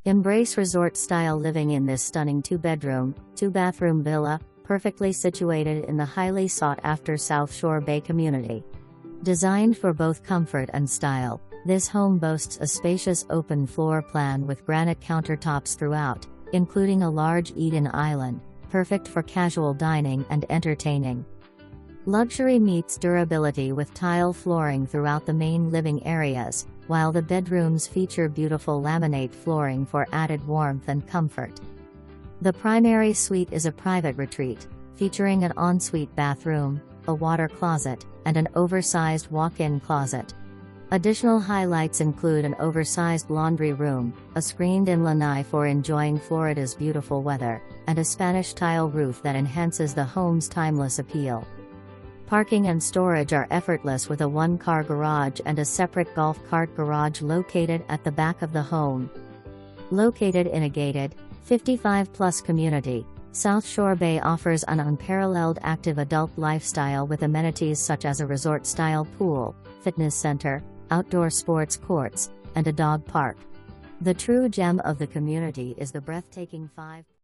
Embrace resort-style living in this stunning 2-bedroom, 2-bathroom villa, perfectly situated in the highly sought-after Southshore Bay community. Designed for both comfort and style, this home boasts a spacious open floor plan with granite countertops throughout, including a large eat-in island, perfect for casual dining and entertaining. Luxury meets durability with tile flooring throughout the main living areas, while the bedrooms feature beautiful laminate flooring for added warmth and comfort. The primary suite is a private retreat, featuring an ensuite bathroom, a water closet, and an oversized walk-in closet. Additional highlights include an oversized laundry room, a screened-in lanai for enjoying Florida's beautiful weather, and a Spanish tile roof that enhances the home's timeless appeal. Parking and storage are effortless with a 1-car garage and a separate golf cart garage located at the back of the home. Located in a gated, 55+ community, Southshore Bay offers an unparalleled active adult lifestyle with amenities such as a resort-style pool, fitness center, outdoor sports courts, and a dog park. The true gem of the community is the breathtaking 5